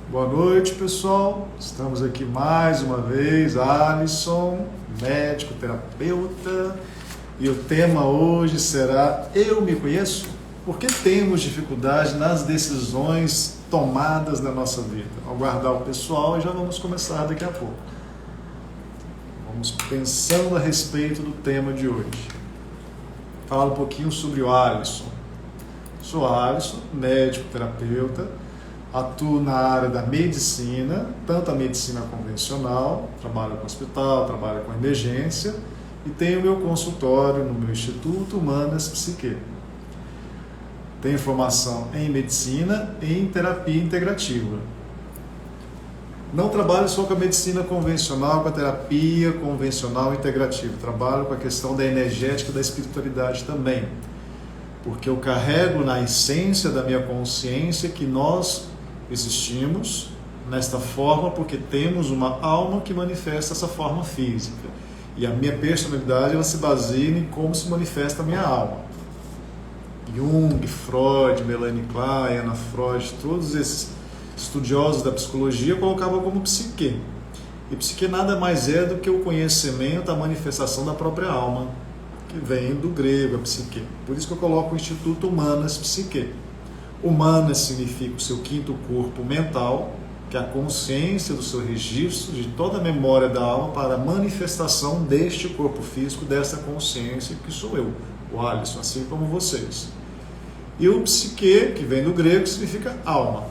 Boa noite, pessoal. Estamos aqui mais uma vez, Alisson, médico, terapeuta, e o tema hoje será Eu me conheço? Por que temos dificuldade nas decisões tomadas na nossa vida? Aguardar o pessoal e já vamos começar daqui a pouco. Vamos pensando a respeito do tema de hoje. Falar um pouquinho sobre o Alisson. Sou Alisson, médico, terapeuta. Atuo na área da medicina, tanto a medicina convencional, trabalho com hospital, trabalho com emergência, e tenho meu consultório no meu Instituto Humanas Psique. Tenho formação em medicina e em terapia integrativa. Não trabalho só com a medicina convencional, com a terapia convencional integrativa. Trabalho com a questão da energética e da espiritualidade também. Porque eu carrego na essência da minha consciência que nós existimos nesta forma porque temos uma alma que manifesta essa forma física. E a minha personalidade ela se baseia em como se manifesta a minha alma. Jung, Freud, Melanie Klein, Ana Freud, todos esses estudiosos da psicologia colocavam como psique. E psique nada mais é do que o conhecimento, a manifestação da própria alma, que vem do grego, a psique. Por isso que eu coloco o Instituto Humanas Psique. Humanas significa o seu quinto corpo mental, que é a consciência do seu registro de toda a memória da alma para a manifestação deste corpo físico, dessa consciência que sou eu, o Alisson, assim como vocês. E o psique, que vem do grego, significa alma.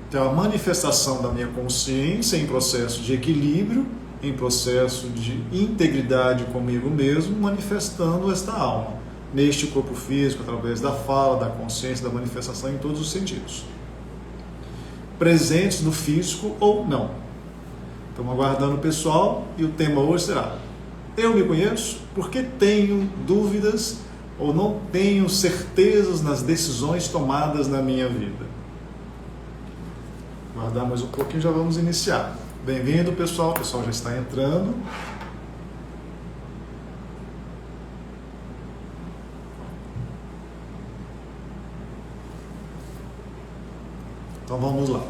Então, a manifestação da minha consciência em processo de equilíbrio, em processo de integridade comigo mesmo, manifestando esta alma neste corpo físico, através da fala, da consciência, da manifestação em todos os sentidos. Presentes no físico ou não. Estamos aguardando o pessoal e o tema hoje será Eu me conheço? Por que tenho dúvidas ou não tenho certezas nas decisões tomadas na minha vida? Aguardar mais um pouquinho e já vamos iniciar. Bem-vindo, pessoal. O pessoal já está entrando. Então vamos lá.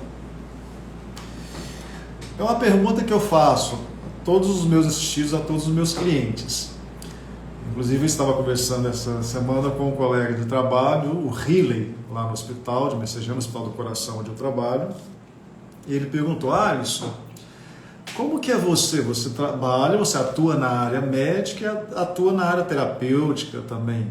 É uma pergunta que eu faço a todos os meus assistidos, a todos os meus clientes. Inclusive eu estava conversando essa semana com um colega de trabalho, o Riley, lá no hospital de Messejana, no Hospital do Coração, onde eu trabalho. E ele perguntou: Alisson, como que é você? Você trabalha, você atua na área médica e atua na área terapêutica também,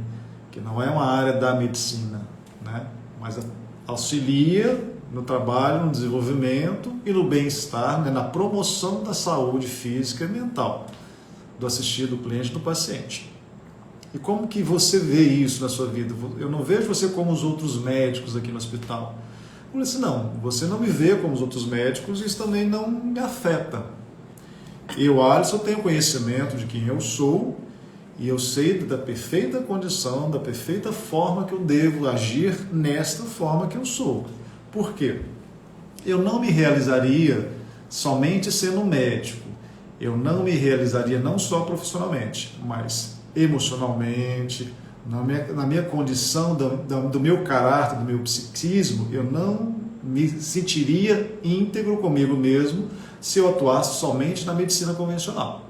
que não é uma área da medicina, né? Mas auxilia no trabalho, no desenvolvimento e no bem-estar, né, na promoção da saúde física e mental do assistido, do cliente, do paciente. E como que você vê isso na sua vida? Eu não vejo você como os outros médicos aqui no hospital. Eu falei assim, não, você não me vê como os outros médicos e isso também não me afeta. Eu, Alisson, tenho conhecimento de quem eu sou e eu sei da perfeita condição, da perfeita forma que eu devo agir nesta forma que eu sou. Por quê? Eu não me realizaria somente sendo médico. Eu não me realizaria não só profissionalmente, mas emocionalmente, na minha condição, do meu caráter, do meu psiquismo, eu não me sentiria íntegro comigo mesmo se eu atuasse somente na medicina convencional.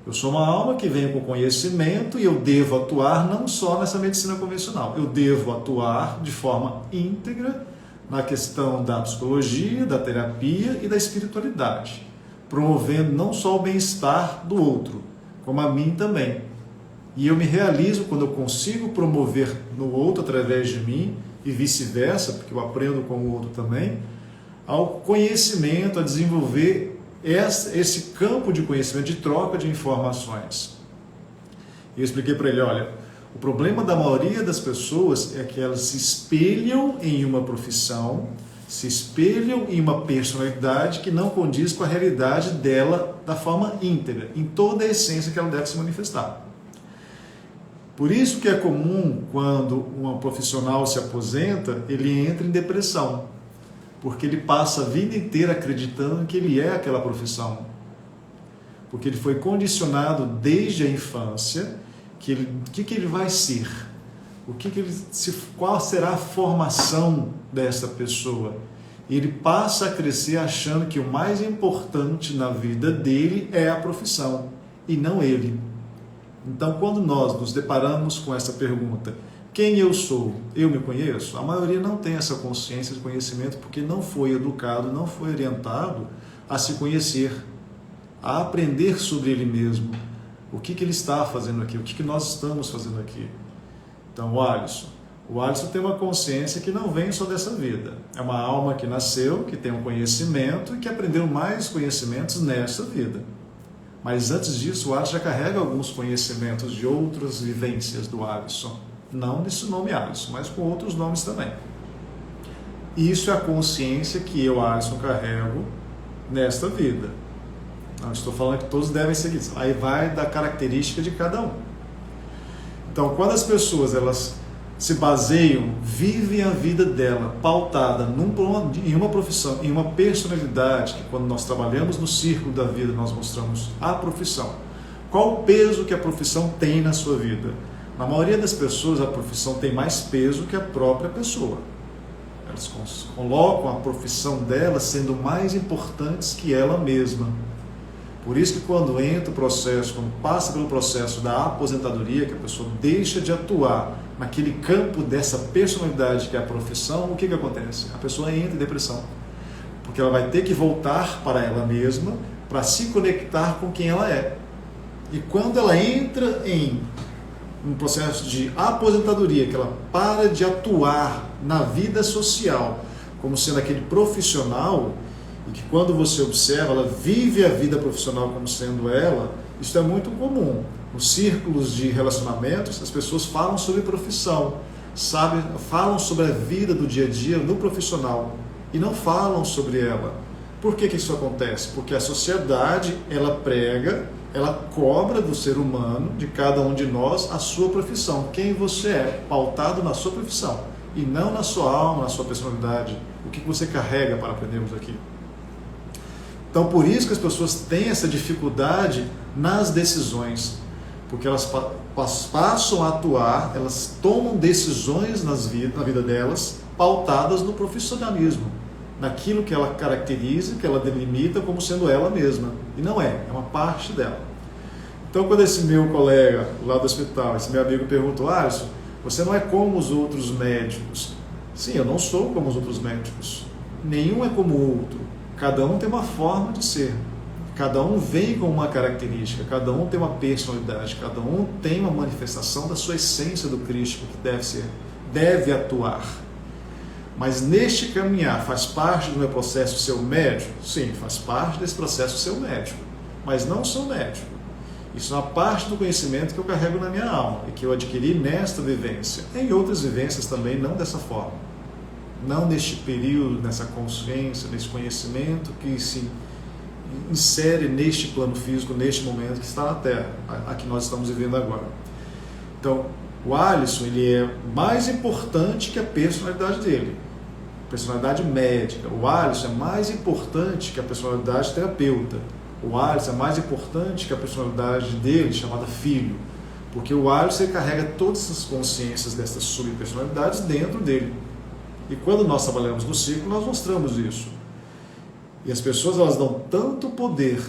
Eu sou uma alma que vem com conhecimento e eu devo atuar não só nessa medicina convencional, eu devo atuar de forma íntegra na questão da psicologia, da terapia e da espiritualidade, promovendo não só o bem-estar do outro, como a mim também. E eu me realizo quando eu consigo promover no outro através de mim e vice-versa, porque eu aprendo com o outro também, ao conhecimento, a desenvolver esse campo de conhecimento, de troca de informações. E eu expliquei para ele, olha, o problema da maioria das pessoas é que elas se espelham em uma profissão, se espelham em uma personalidade que não condiz com a realidade dela da forma íntegra, em toda a essência que ela deve se manifestar. Por isso que é comum, quando um profissional se aposenta, ele entra em depressão, porque ele passa a vida inteira acreditando que ele é aquela profissão, porque ele foi condicionado desde a infância que ele vai ser, qual será a formação dessa pessoa. E ele passa a crescer achando que o mais importante na vida dele é a profissão e não ele. Então, quando nós nos deparamos com essa pergunta, quem eu sou? Eu me conheço? A maioria não tem essa consciência de conhecimento porque não foi educado, não foi orientado a se conhecer, a aprender sobre ele mesmo. O que ele está fazendo aqui? O que nós estamos fazendo aqui? Então, o Alisson tem uma consciência que não vem só dessa vida. É uma alma que nasceu, que tem um conhecimento e que aprendeu mais conhecimentos nessa vida. Mas antes disso, o Alisson já carrega alguns conhecimentos de outras vivências do Alisson. Não nesse nome Alisson, mas com outros nomes também. Isso é a consciência que eu, Alisson, carrego nesta vida. Não estou falando que todos devem seguir isso. Aí vai da característica de cada um. Então, quando as pessoas elas se baseiam, vivem a vida dela pautada em uma profissão, em uma personalidade, que quando nós trabalhamos no círculo da vida, nós mostramos a profissão. Qual o peso que a profissão tem na sua vida? Na maioria das pessoas, a profissão tem mais peso que a própria pessoa. Elas colocam a profissão dela sendo mais importantes que ela mesma. Por isso que quando entra o processo, quando passa pelo processo da aposentadoria, que a pessoa deixa de atuar naquele campo dessa personalidade que é a profissão, o que acontece? A pessoa entra em depressão. Porque ela vai ter que voltar para ela mesma para se conectar com quem ela é. E quando ela entra em um processo de aposentadoria, que ela para de atuar na vida social como sendo aquele profissional, e que quando você observa, ela vive a vida profissional como sendo ela, isso é muito comum. Nos círculos de relacionamentos, as pessoas falam sobre profissão, falam sobre a vida do dia a dia no profissional e não falam sobre ela. Por que isso acontece? Porque a sociedade, ela prega, ela cobra do ser humano, de cada um de nós, a sua profissão. Quem você é, pautado na sua profissão e não na sua alma, na sua personalidade. O que você carrega para aprendermos aqui. Então, por isso que as pessoas têm essa dificuldade nas decisões, porque elas passam a atuar, elas tomam decisões na vida delas, pautadas no profissionalismo, naquilo que ela caracteriza, que ela delimita como sendo ela mesma. E não é uma parte dela. Então, quando esse meu colega lá do hospital, esse meu amigo perguntou, Alisson, você não é como os outros médicos. Sim, eu não sou como os outros médicos. Nenhum é como o outro. Cada um tem uma forma de ser, cada um vem com uma característica, cada um tem uma personalidade, cada um tem uma manifestação da sua essência do Cristo que deve atuar. Mas neste caminhar, faz parte do meu processo ser médico? Sim, faz parte desse processo ser médico, mas não sou médico. Isso é uma parte do conhecimento que eu carrego na minha alma e que eu adquiri nesta vivência. Em outras vivências também, não dessa forma. Não neste período, nessa consciência, nesse conhecimento que se insere neste plano físico, neste momento que está na Terra, a que nós estamos vivendo agora. Então, o Alisson, ele é mais importante que a personalidade dele, a personalidade médica. O Alisson é mais importante que a personalidade terapeuta. O Alisson é mais importante que a personalidade dele, chamada filho, porque o Alisson ele carrega todas as consciências dessas subpersonalidades dentro dele. E quando nós trabalhamos no ciclo, nós mostramos isso. E as pessoas elas dão tanto poder,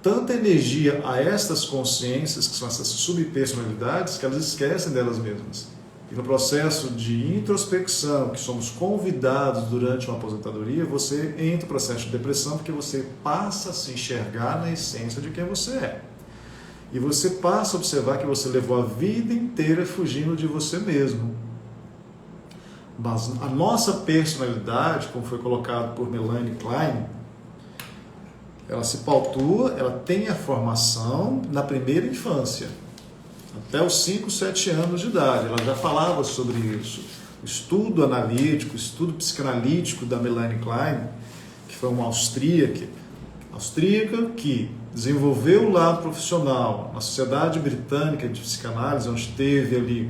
tanta energia a estas consciências, que são essas subpersonalidades, que elas esquecem delas mesmas. E no processo de introspecção, que somos convidados durante uma aposentadoria, você entra no processo de depressão, porque você passa a se enxergar na essência de quem você é. E você passa a observar que você levou a vida inteira fugindo de você mesmo. Mas a nossa personalidade, como foi colocado por Melanie Klein, ela se pautua, ela tem a formação na primeira infância, até os 5, 7 anos de idade. Ela já falava sobre isso. O estudo analítico, o estudo psicanalítico da Melanie Klein, que foi uma austríaca que desenvolveu o lado profissional na Sociedade Britânica de Psicanálise, onde teve ali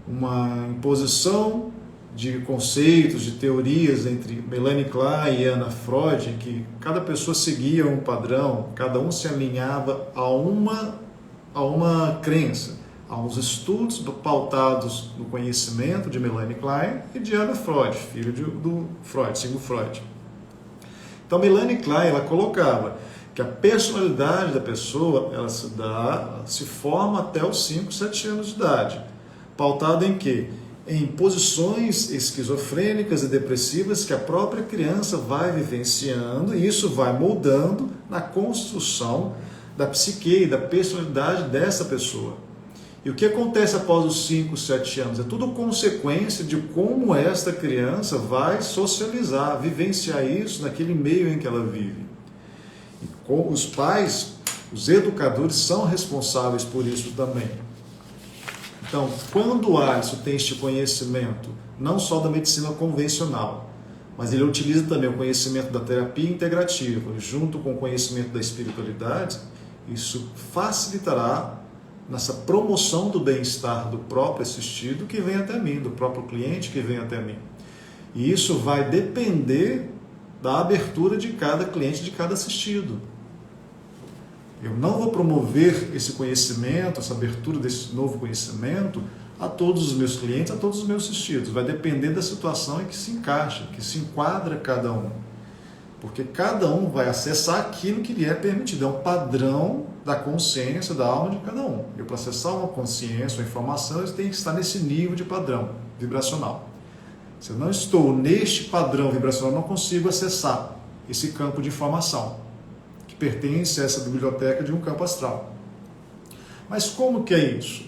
uma imposição de conceitos, de teorias entre Melanie Klein e Anna Freud, em que cada pessoa seguia um padrão, cada um se alinhava a uma crença, a uns estudos pautados no conhecimento de Melanie Klein e de Anna Freud, filho do Freud, Sigmund Freud. Então, Melanie Klein, ela colocava que a personalidade da pessoa, ela se forma até os 5, 7 anos de idade. Pautada em quê? Em posições esquizofrênicas e depressivas que a própria criança vai vivenciando, e isso vai moldando na construção da psique e da personalidade dessa pessoa. E o que acontece após os 5, 7 anos? É tudo consequência de como esta criança vai socializar, vivenciar isso naquele meio em que ela vive. E com os pais, os educadores são responsáveis por isso também. Então, quando o Alisson tem este conhecimento, não só da medicina convencional, mas ele utiliza também o conhecimento da terapia integrativa, junto com o conhecimento da espiritualidade, isso facilitará nessa promoção do bem-estar do próprio assistido que vem até mim, do próprio cliente que vem até mim. E isso vai depender da abertura de cada cliente, de cada assistido. Eu não vou promover esse conhecimento, essa abertura desse novo conhecimento a todos os meus clientes, a todos os meus assistidos. Vai depender da situação em que se encaixa, que se enquadra cada um. Porque cada um vai acessar aquilo que lhe é permitido. É um padrão da consciência, da alma de cada um. Eu, para acessar uma consciência, uma informação, eu tenho que estar nesse nível de padrão vibracional. Se eu não estou neste padrão vibracional, eu não consigo acessar esse campo de informação, que pertence a essa biblioteca de um campo astral. Mas como que é isso?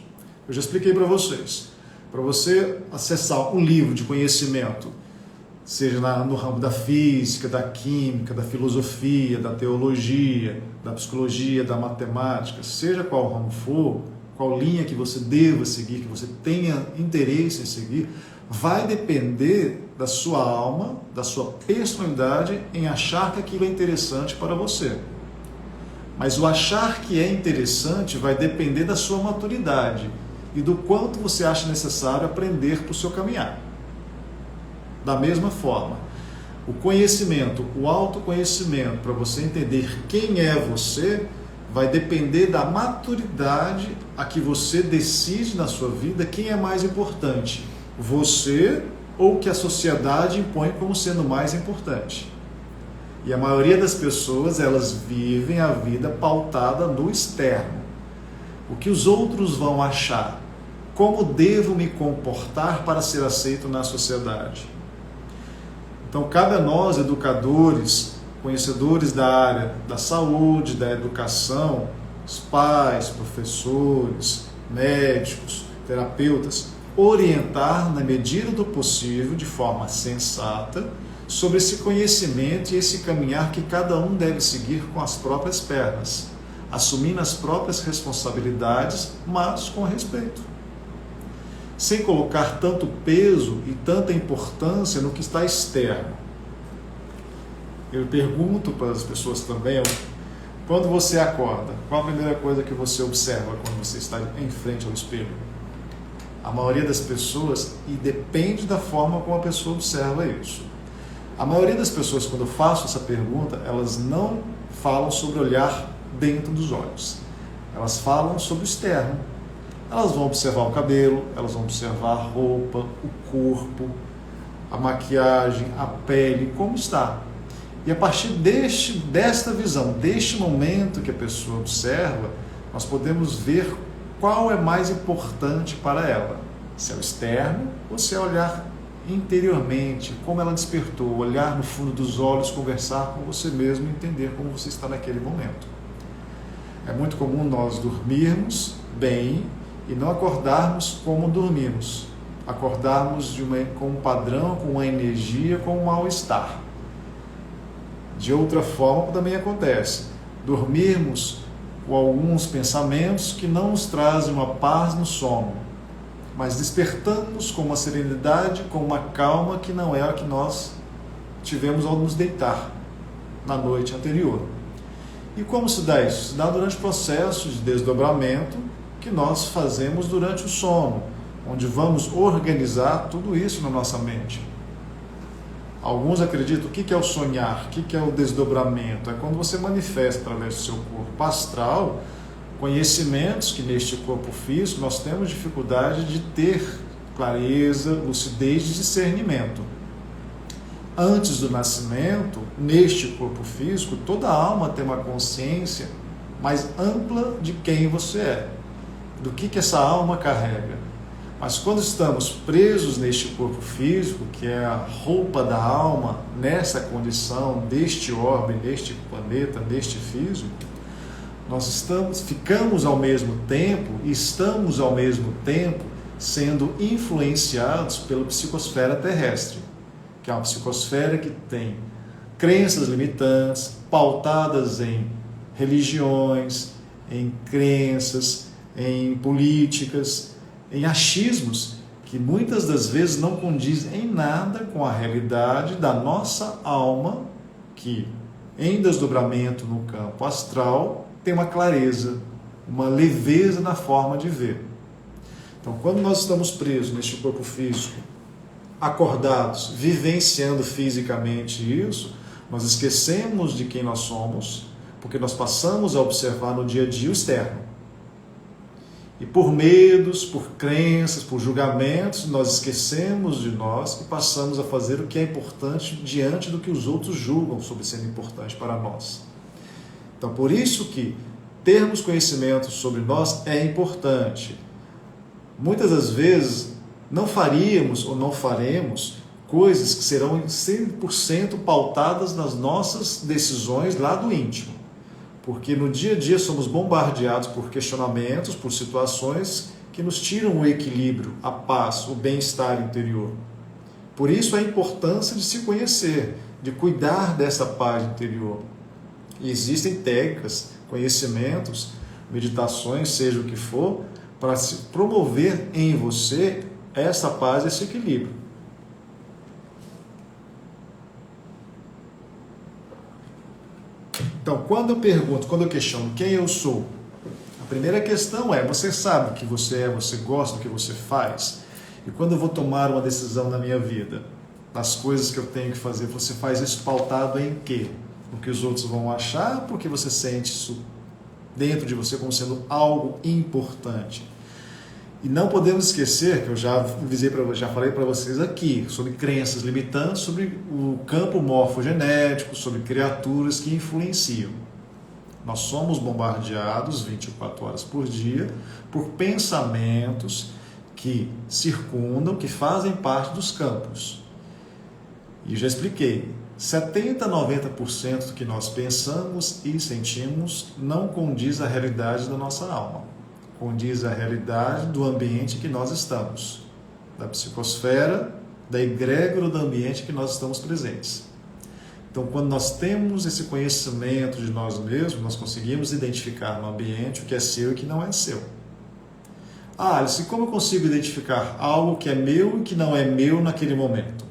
Eu já expliquei para vocês. Para você acessar um livro de conhecimento, seja no ramo da física, da química, da filosofia, da teologia, da psicologia, da matemática, seja qual ramo for, qual linha que você deva seguir, que você tenha interesse em seguir, vai depender da sua alma, da sua personalidade em achar que aquilo é interessante para você. Mas o achar que é interessante vai depender da sua maturidade e do quanto você acha necessário aprender para o seu caminhar. Da mesma forma, o conhecimento, o autoconhecimento, para você entender quem é você, vai depender da maturidade a que você decide na sua vida quem é mais importante, você ou que a sociedade impõe como sendo mais importante. E a maioria das pessoas, elas vivem a vida pautada no externo. O que os outros vão achar? Como devo me comportar para ser aceito na sociedade? Então, cabe a nós, educadores, conhecedores da área da saúde, da educação, os pais, professores, médicos, terapeutas, orientar na medida do possível, de forma sensata, sobre esse conhecimento e esse caminhar que cada um deve seguir com as próprias pernas, assumindo as próprias responsabilidades, mas com respeito. Sem colocar tanto peso e tanta importância no que está externo. Eu pergunto para as pessoas também, quando você acorda, qual a primeira coisa que você observa quando você está em frente ao espelho? A maioria das pessoas, e depende da forma como a pessoa observa isso. A maioria das pessoas, quando eu faço essa pergunta, elas não falam sobre olhar dentro dos olhos. Elas falam sobre o externo. Elas vão observar o cabelo, elas vão observar a roupa, o corpo, a maquiagem, a pele, como está. E a partir desta visão, deste momento que a pessoa observa, nós podemos ver qual é mais importante para ela. Se é o externo ou se é olhar interiormente, como ela despertou, olhar no fundo dos olhos, conversar com você mesmo, entender como você está naquele momento. É muito comum nós dormirmos bem e não acordarmos como dormimos. Acordarmos com um padrão, com uma energia, com um mal-estar. De outra forma também acontece. Dormirmos com alguns pensamentos que não nos trazem uma paz no sono, mas despertamos com uma serenidade, com uma calma que não é a que nós tivemos ao nos deitar na noite anterior. E como se dá isso? Se dá durante o processo de desdobramento que nós fazemos durante o sono, onde vamos organizar tudo isso na nossa mente. Alguns acreditam, o que é o sonhar? O que é o desdobramento? É quando você manifesta através do seu corpo astral conhecimentos que neste corpo físico nós temos dificuldade de ter clareza, lucidez e discernimento. antes do nascimento, neste corpo físico, toda alma tem uma consciência mais ampla de quem você é, do que essa alma carrega. Mas quando estamos presos neste corpo físico, que é a roupa da alma, nessa condição, deste orbe, deste planeta, deste físico, nós ficamos ao mesmo tempo, e estamos ao mesmo tempo sendo influenciados pela psicosfera terrestre, que é uma psicosfera que tem crenças limitantes, pautadas em religiões, em crenças, em políticas, em achismos, que muitas das vezes não condizem em nada com a realidade da nossa alma, que em desdobramento no campo astral tem uma clareza, uma leveza na forma de ver. Então, quando nós estamos presos neste corpo físico, acordados, vivenciando fisicamente isso, nós esquecemos de quem nós somos, porque nós passamos a observar no dia a dia o externo. E por medos, por crenças, por julgamentos, nós esquecemos de nós e passamos a fazer o que é importante diante do que os outros julgam sobre sendo importante para nós. Então, por isso que termos conhecimento sobre nós é importante. Muitas das vezes não faríamos ou não faremos coisas que serão 100% pautadas nas nossas decisões lá do íntimo. Porque no dia a dia somos bombardeados por questionamentos, por situações que nos tiram o equilíbrio, a paz, o bem-estar interior. Por isso a importância de se conhecer, de cuidar dessa paz interior. E existem técnicas, conhecimentos, meditações, seja o que for, para se promover em você essa paz, esse equilíbrio. Então, quando eu questiono quem eu sou, a primeira questão é, você sabe o que você é, você gosta do que você faz? E quando eu vou tomar uma decisão na minha vida, das coisas que eu tenho que fazer, você faz isso pautado em quê? No que os outros vão achar, porque você sente isso dentro de você como sendo algo importante. E não podemos esquecer, que eu já falei para vocês aqui, sobre crenças limitantes, sobre o campo morfogenético, sobre criaturas que influenciam. Nós somos bombardeados 24 horas por dia por pensamentos que circundam, que fazem parte dos campos. E já expliquei, 70% a 90% do que nós pensamos e sentimos não condiz à realidade da nossa alma. Condiz à realidade do ambiente que nós estamos, da psicosfera, da egrégora do ambiente que nós estamos presentes. Então, quando nós temos esse conhecimento de nós mesmos, nós conseguimos identificar no ambiente o que é seu e o que não é seu. Alice, como eu consigo identificar algo que é meu e que não é meu naquele momento?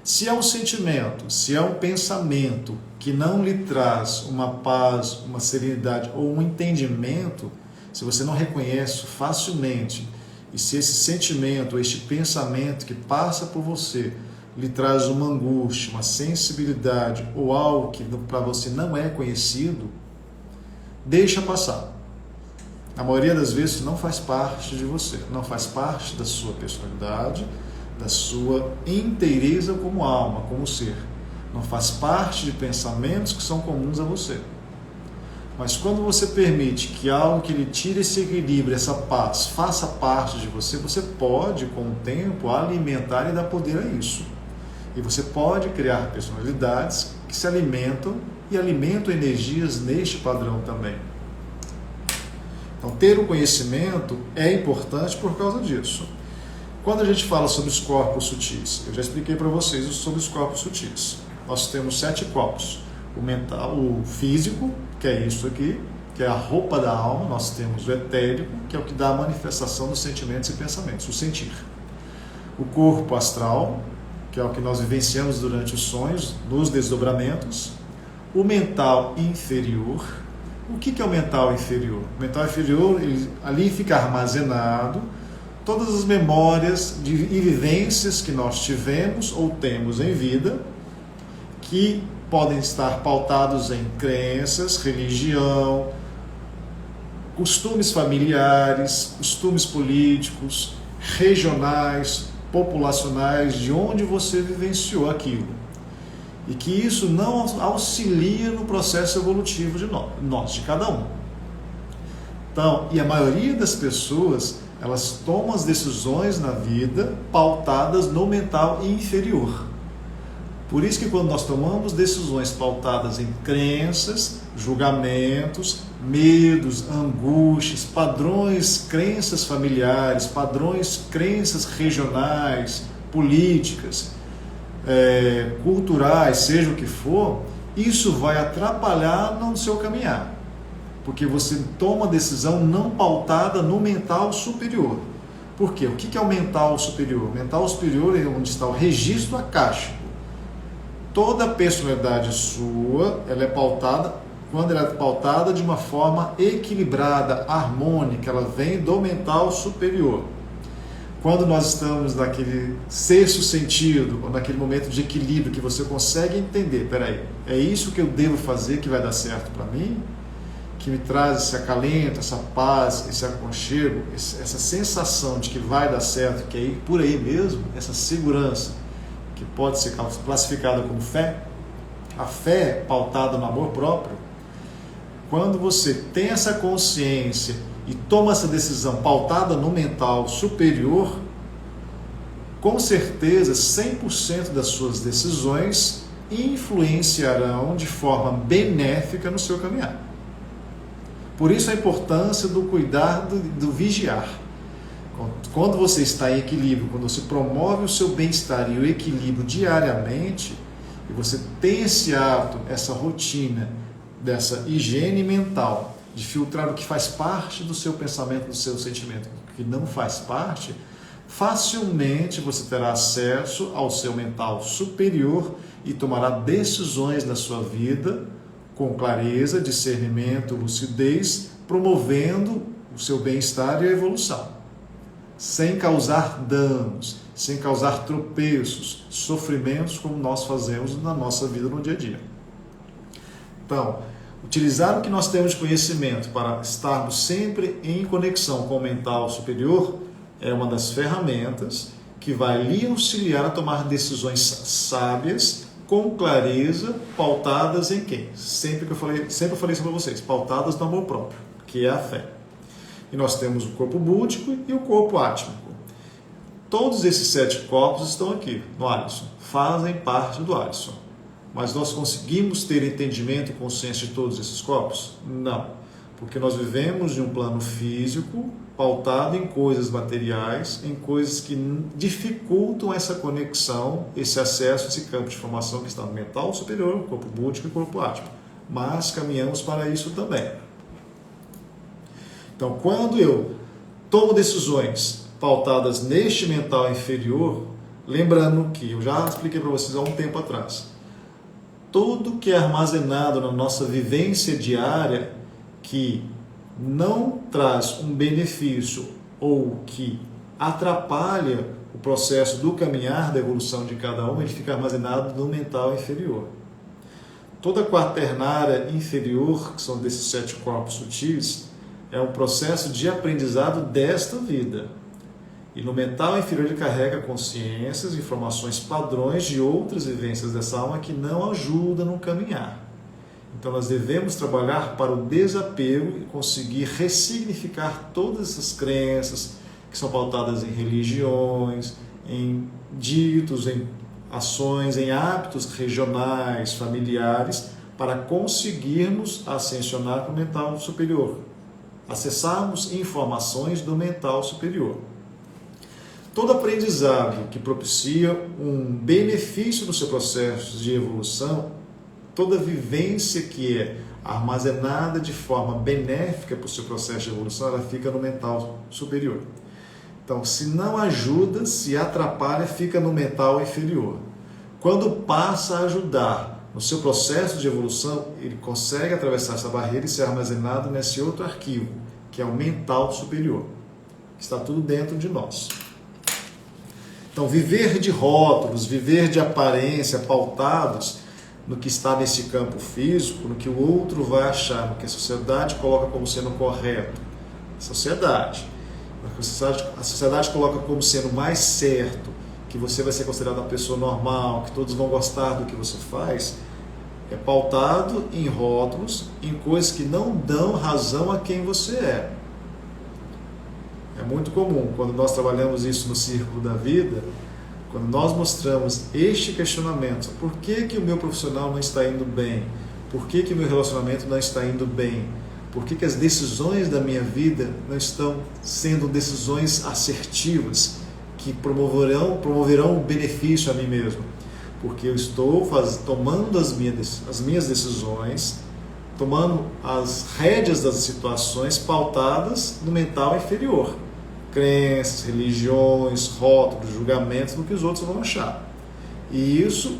Se é um sentimento, se é um pensamento que não lhe traz uma paz, uma serenidade ou um entendimento, se você não reconhece facilmente, e se esse sentimento, este pensamento que passa por você, lhe traz uma angústia, uma sensibilidade ou algo que para você não é conhecido, deixa passar. A maioria das vezes não faz parte de você, não faz parte da sua personalidade, da sua inteireza como alma, como ser. Não faz parte de pensamentos que são comuns a você. Mas quando você permite que algo que lhe tire esse equilíbrio, essa paz, faça parte de você, você pode, com o tempo, alimentar e dar poder a isso. E você pode criar personalidades que se alimentam e alimentam energias neste padrão também. Então, ter o conhecimento é importante por causa disso. Quando a gente fala sobre os corpos sutis, eu já expliquei para vocês sobre os corpos sutis. Nós temos 7 corpos. O mental, o físico, que é isso aqui, que é a roupa da alma. Nós temos o etérico, que é o que dá a manifestação dos sentimentos e pensamentos, o sentir. O corpo astral, que é o que nós vivenciamos durante os sonhos, nos desdobramentos. O mental inferior. O que é o mental inferior? O mental inferior, ali fica armazenado todas as memórias e vivências que nós tivemos ou temos em vida, que podem estar pautados em crenças, religião, costumes familiares, costumes políticos, regionais, populacionais de onde você vivenciou aquilo. E que isso não auxilia no processo evolutivo de nós, de cada um. Então, e a maioria das pessoas, elas tomam as decisões na vida pautadas no mental inferior. Por isso que quando nós tomamos decisões pautadas em crenças, julgamentos, medos, angústias, padrões, crenças familiares, padrões, crenças regionais, políticas, culturais, seja o que for, isso vai atrapalhar no seu caminhar. Porque você toma decisão não pautada no mental superior. Por quê? O que é o mental superior? O mental superior é onde está o registro akáshico. Toda personalidade sua, ela é pautada, quando ela é pautada de uma forma equilibrada, harmônica, ela vem do mental superior. Quando nós estamos naquele sexto sentido, ou naquele momento de equilíbrio que você consegue entender, peraí, é isso que eu devo fazer que vai dar certo para mim? Que me traz esse acalento, essa paz, esse aconchego, essa sensação de que vai dar certo, que é por aí mesmo, essa segurança, que pode ser classificada como fé. A fé é pautada no amor próprio. Quando você tem essa consciência e toma essa decisão pautada no mental superior, com certeza 100% das suas decisões influenciarão de forma benéfica no seu caminhar. Por isso a importância do cuidar, do vigiar. Quando você está em equilíbrio, quando você promove o seu bem-estar e o equilíbrio diariamente, e você tem esse hábito, essa rotina, dessa higiene mental, de filtrar o que faz parte do seu pensamento, do seu sentimento, o que não faz parte, facilmente você terá acesso ao seu mental superior e tomará decisões na sua vida com clareza, discernimento, lucidez, promovendo o seu bem-estar e a evolução, sem causar danos, sem causar tropeços, sofrimentos como nós fazemos na nossa vida no dia a dia. Então, utilizar o que nós temos de conhecimento para estarmos sempre em conexão com o mental superior é uma das ferramentas que vai lhe auxiliar a tomar decisões sábias, com clareza, pautadas em quem? Sempre eu falei isso para vocês, pautadas no amor próprio, que é a fé. E nós temos o corpo búdico e o corpo átmico. Todos esses 7 corpos estão aqui no Alisson, fazem parte do Alisson. Mas nós conseguimos ter entendimento e consciência de todos esses corpos? Não, porque nós vivemos de um plano físico pautado em coisas materiais, em coisas que dificultam essa conexão, esse acesso, esse campo de informação que está no mental superior, corpo búdico e corpo átmico. Mas caminhamos para isso também. Então, quando eu tomo decisões pautadas neste mental inferior, lembrando que eu já expliquei para vocês há um tempo atrás, tudo que é armazenado na nossa vivência diária que não traz um benefício ou que atrapalha o processo do caminhar, da evolução de cada um, ele fica armazenado no mental inferior. Toda a quaternária inferior, que são desses 7 corpos sutis, é um processo de aprendizado desta vida. E no mental inferior ele carrega consciências, informações, padrões de outras vivências dessa alma que não ajudam no caminhar. Então nós devemos trabalhar para o desapego e conseguir ressignificar todas essas crenças que são pautadas em religiões, em ditos, em ações, em hábitos regionais, familiares, para conseguirmos ascensionar para o mental superior, acessarmos informações do mental superior. Todo aprendizado que propicia um benefício no seu processo de evolução, toda vivência que é armazenada de forma benéfica para o seu processo de evolução, ela fica no mental superior. Então, se não ajuda, se atrapalha, fica no mental inferior. Quando passa a ajudar no seu processo de evolução, ele consegue atravessar essa barreira e ser armazenado nesse outro arquivo, que é o mental superior, que está tudo dentro de nós. Então, viver de rótulos, viver de aparência, pautados no que está nesse campo físico, no que o outro vai achar, no que a sociedade coloca como sendo correto. A sociedade coloca como sendo mais certo, que você vai ser considerado uma pessoa normal, que todos vão gostar do que você faz, é pautado em rótulos, em coisas que não dão razão a quem você é. É muito comum, quando nós trabalhamos isso no círculo da vida, quando nós mostramos este questionamento: por que o meu profissional não está indo bem? Por que o meu relacionamento não está indo bem? Por que as decisões da minha vida não estão sendo decisões assertivas, que promoverão um benefício a mim mesmo? Porque eu estou tomando as minhas decisões, tomando as rédeas das situações pautadas no mental inferior. Crenças, religiões, rótulos, julgamentos do que os outros vão achar. E isso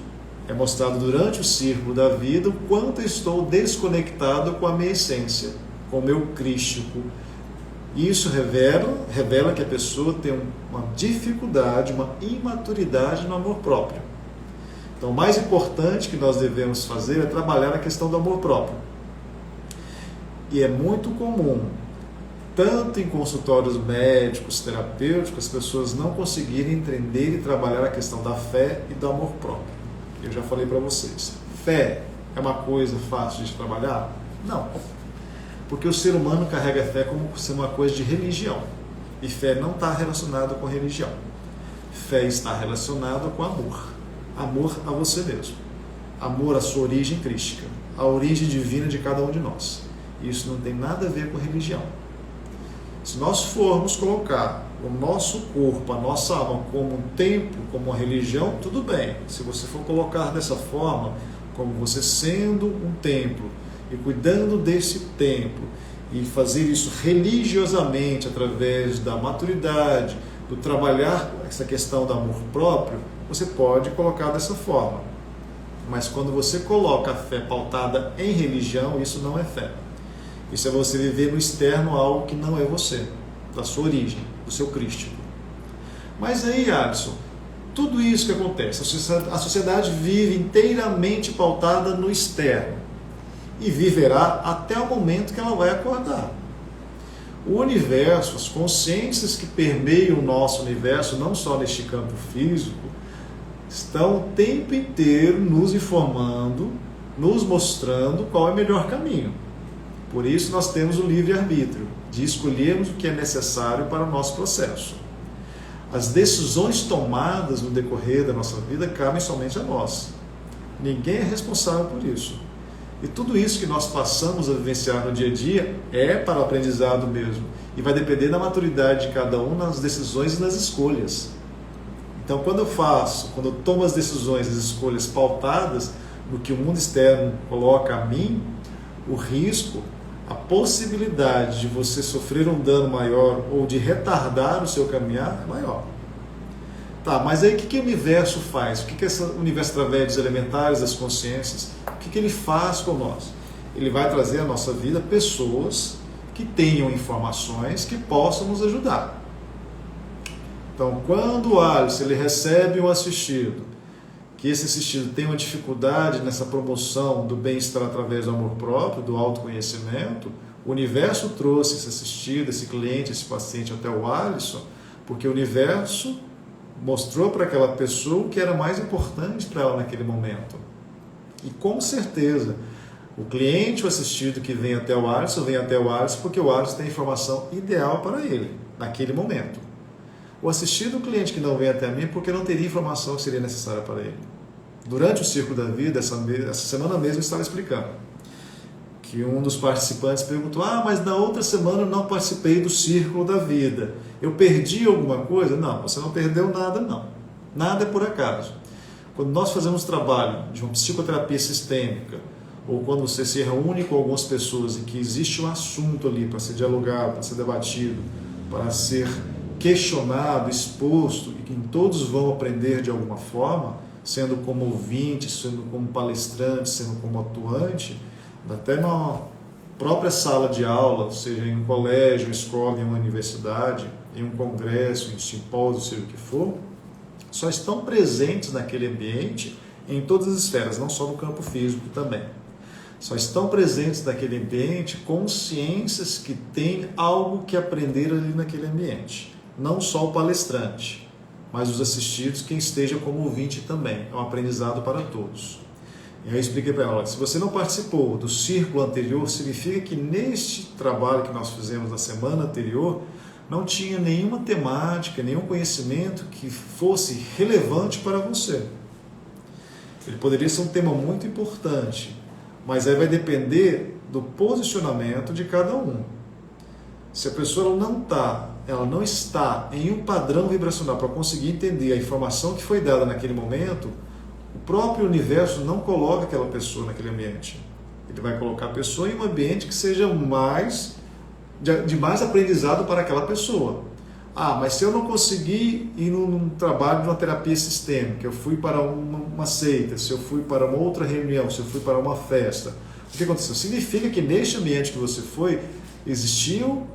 é mostrado durante o círculo da vida, o quanto eu estou desconectado com a minha essência, com o meu crístico. Isso revela que a pessoa tem uma dificuldade, uma imaturidade no amor próprio. Então, o mais importante que nós devemos fazer é trabalhar a questão do amor próprio. E é muito comum, tanto em consultórios médicos, terapêuticos, as pessoas não conseguirem entender e trabalhar a questão da fé e do amor próprio. Eu já falei para vocês, fé é uma coisa fácil de trabalhar? Não. Porque o ser humano carrega a fé como sendo uma coisa de religião. E fé não está relacionada com religião. Fé está relacionada com amor. Amor a você mesmo. Amor à sua origem crística. A origem divina de cada um de nós. Isso não tem nada a ver com religião. Se nós formos colocar o nosso corpo, a nossa alma como um templo, como uma religião, tudo bem. Se você for colocar dessa forma, como você sendo um templo e cuidando desse templo e fazer isso religiosamente através da maturidade, do trabalhar essa questão do amor próprio, você pode colocar dessa forma. Mas quando você coloca a fé pautada em religião, isso não é fé. Isso é você viver no externo algo que não é você, da sua origem, do seu crístico. Mas aí, Alisson, tudo isso que acontece, a sociedade vive inteiramente pautada no externo e viverá até o momento que ela vai acordar. O universo, as consciências que permeiam o nosso universo, não só neste campo físico, estão o tempo inteiro nos informando, nos mostrando qual é o melhor caminho. Por isso nós temos o livre-arbítrio, de escolhermos o que é necessário para o nosso processo. As decisões tomadas no decorrer da nossa vida cabem somente a nós. Ninguém é responsável por isso. E tudo isso que nós passamos a vivenciar no dia a dia é para o aprendizado mesmo. E vai depender da maturidade de cada um nas decisões e nas escolhas. Então, quando eu tomo as decisões, as escolhas pautadas no que o mundo externo coloca a mim, o risco, a possibilidade de você sofrer um dano maior ou de retardar o seu caminhar é maior. Tá, mas aí o que o universo faz? O que esse universo, através dos elementares, das consciências, o que ele faz com nós? Ele vai trazer à nossa vida pessoas que tenham informações que possam nos ajudar. Então, quando o Alisson ele recebe um assistido, que esse assistido tem uma dificuldade nessa promoção do bem-estar através do amor próprio, do autoconhecimento, o universo trouxe esse assistido, esse cliente, esse paciente até o Alisson, porque o universo mostrou para aquela pessoa o que era mais importante para ela naquele momento. E com certeza, o cliente, o assistido que vem até o Alisson porque o Alisson tem a informação ideal para ele, naquele momento. O assistido, o cliente que não vem até mim, porque não teria informação que seria necessária para ele. Durante o Círculo da Vida, essa semana mesmo eu estava explicando, que um dos participantes perguntou: mas na outra semana eu não participei do Círculo da Vida. Eu perdi alguma coisa? Não, você não perdeu nada, não. Nada é por acaso. Quando nós fazemos trabalho de uma psicoterapia sistêmica, ou quando você se reúne com algumas pessoas e que existe um assunto ali para ser dialogado, para ser debatido, para ser questionado, exposto, e que todos vão aprender de alguma forma, sendo como ouvinte, sendo como palestrante, sendo como atuante, até na própria sala de aula, seja em um colégio, escola, em uma universidade, em um congresso, em um simpósio, seja o que for, só estão presentes naquele ambiente em todas as esferas, não só no campo físico também. Só estão presentes naquele ambiente consciências que têm algo que aprender ali naquele ambiente. Não só o palestrante, mas os assistidos, quem esteja como ouvinte também. É um aprendizado para todos. E aí eu expliquei para ela, se você não participou do círculo anterior, significa que neste trabalho que nós fizemos na semana anterior, não tinha nenhuma temática, nenhum conhecimento que fosse relevante para você. Ele poderia ser um tema muito importante, mas aí vai depender do posicionamento de cada um. Se a pessoa ela não está em um padrão vibracional para conseguir entender a informação que foi dada naquele momento, o próprio universo não coloca aquela pessoa naquele ambiente. Ele vai colocar a pessoa em um ambiente que seja de mais aprendizado para aquela pessoa. Mas se eu não conseguir ir num trabalho de uma terapia sistêmica, eu fui para uma seita, se eu fui para uma outra reunião, se eu fui para uma festa, o que aconteceu? Significa que neste ambiente que você foi, existiam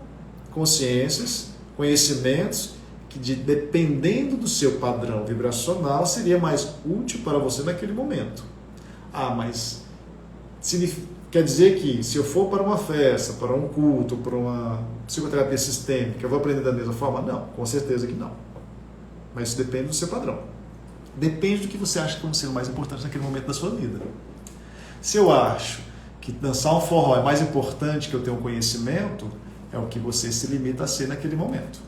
consciências, conhecimentos, que dependendo do seu padrão vibracional, seria mais útil para você naquele momento. Mas quer dizer que se eu for para uma festa, para um culto, para uma psicoterapia sistêmica, eu vou aprender da mesma forma? Não, com certeza que não. Mas isso depende do seu padrão. Depende do que você acha que vai ser o mais importante naquele momento da sua vida. Se eu acho que dançar um forró é mais importante que eu ter um conhecimento, é o que você se limita a ser naquele momento.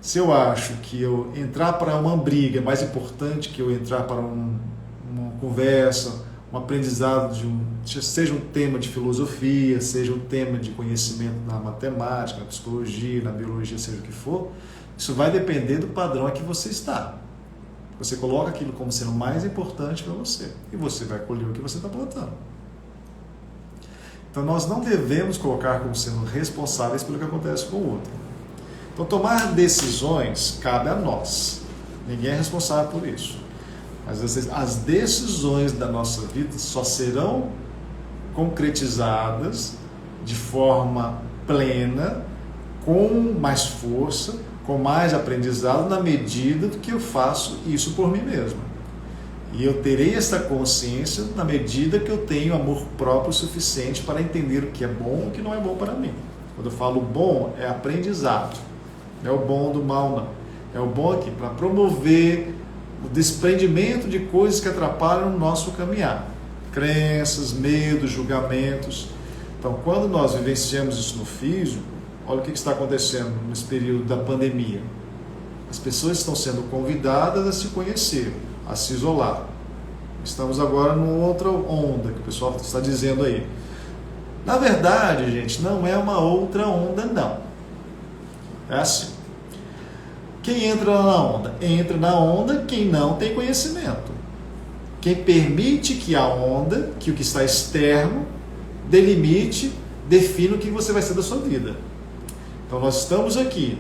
Se eu acho que eu entrar para uma briga é mais importante que eu entrar para uma conversa, um aprendizado seja um tema de filosofia, seja um tema de conhecimento na matemática, na psicologia, na biologia, seja o que for, isso vai depender do padrão a que você está. Você coloca aquilo como sendo mais importante para você e você vai colher o que você está plantando. Então nós não devemos colocar como sendo responsáveis pelo que acontece com o outro. Então tomar decisões cabe a nós. Ninguém é responsável por isso. Mas as decisões da nossa vida só serão concretizadas de forma plena, com mais força, com mais aprendizado, na medida do que eu faço isso por mim mesmo. E eu terei essa consciência na medida que eu tenho amor próprio suficiente para entender o que é bom e o que não é bom para mim. Quando eu falo bom, é aprendizado. Não é o bom do mal, não. É o bom aqui para promover o desprendimento de coisas que atrapalham o nosso caminhar. Crenças, medos, julgamentos. Então, quando nós vivenciamos isso no físico, olha o que está acontecendo nesse período da pandemia. As pessoas estão sendo convidadas a se conhecer, a se isolar. Estamos agora numa outra onda que o pessoal está dizendo aí. Na verdade, gente, não é uma outra onda, não. É assim. Quem entra na onda? Entra na onda quem não tem conhecimento. Quem permite que a onda, que o que está externo, delimite, defina o que você vai ser da sua vida. Então nós estamos aqui,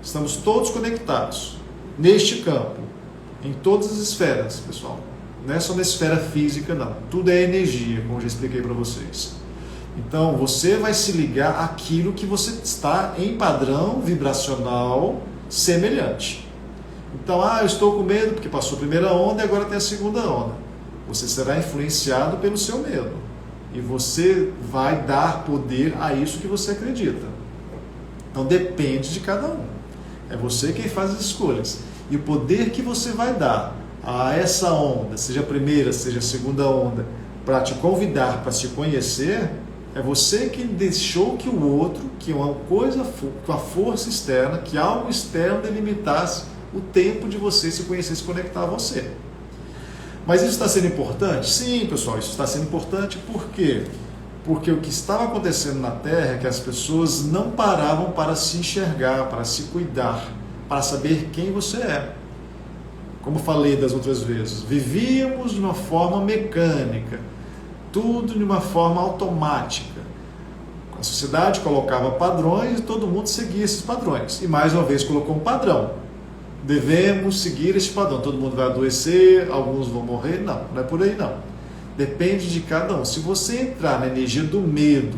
estamos todos conectados, neste campo, em todas as esferas, pessoal. Não é só na esfera física, não. Tudo é energia, como eu já expliquei para vocês. Então você vai se ligar àquilo que você está em padrão vibracional semelhante. Então, eu estou com medo porque passou a primeira onda e agora tem a segunda onda. Você será influenciado pelo seu medo. E você vai dar poder a isso que você acredita. Então depende de cada um. É você quem faz as escolhas. E o poder que você vai dar a essa onda, seja a primeira, seja a segunda onda, para te convidar, para se conhecer, é você que deixou que o outro, que uma coisa, que a força externa, que algo externo delimitasse o tempo de você se conhecer, se conectar a você. Mas isso está sendo importante? Sim, pessoal, isso está sendo importante. Por quê? Porque o que estava acontecendo na Terra é que as pessoas não paravam para se enxergar, para se cuidar, para saber quem você é. Como falei das outras vezes, vivíamos de uma forma mecânica, tudo de uma forma automática. A sociedade colocava padrões e todo mundo seguia esses padrões. E mais uma vez colocou um padrão. Devemos seguir esse padrão. Todo mundo vai adoecer, alguns vão morrer. Não, não é por aí não. Depende de cada um. Se você entrar na energia do medo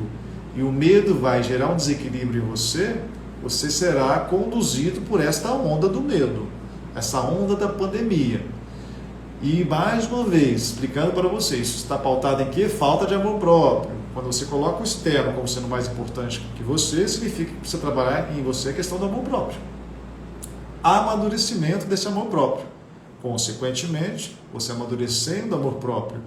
e o medo vai gerar um desequilíbrio em você, você será conduzido por esta onda do medo, essa onda da pandemia. E mais uma vez, explicando para vocês, isso está pautado em quê? Falta de amor próprio. Quando você coloca o externo como sendo mais importante que você, significa que precisa trabalhar em você a questão do amor próprio. amadurecimento desse amor próprio. Consequentemente, você amadurecendo o amor próprio,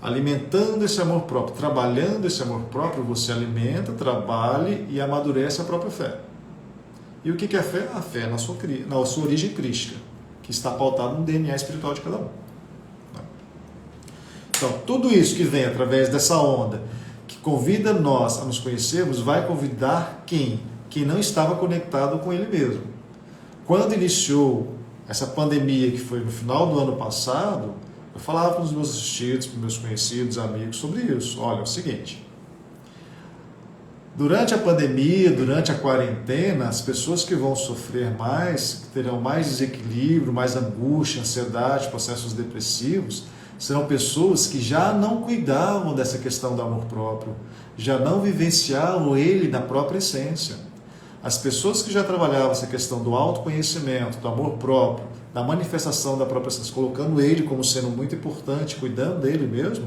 alimentando esse amor próprio, trabalhando esse amor próprio, você alimenta, trabalha e amadurece a própria fé. E o que é a fé? A fé é na sua origem crística, que está pautada no DNA espiritual de cada um. Então, tudo isso que vem através dessa onda, que convida nós a nos conhecermos, vai convidar quem? Quem não estava conectado com ele mesmo. Quando iniciou essa pandemia, que foi no final do ano passado, eu falava para os meus assistidos, para os meus conhecidos, amigos, sobre isso. Olha, é o seguinte, durante a pandemia, durante a quarentena, as pessoas que vão sofrer mais, que terão mais desequilíbrio, mais angústia, ansiedade, processos depressivos, serão pessoas que já não cuidavam dessa questão do amor próprio, já não vivenciavam ele na própria essência. As pessoas que já trabalhavam essa questão do autoconhecimento, do amor próprio, da manifestação da própria essência, colocando ele como sendo muito importante, cuidando dele mesmo,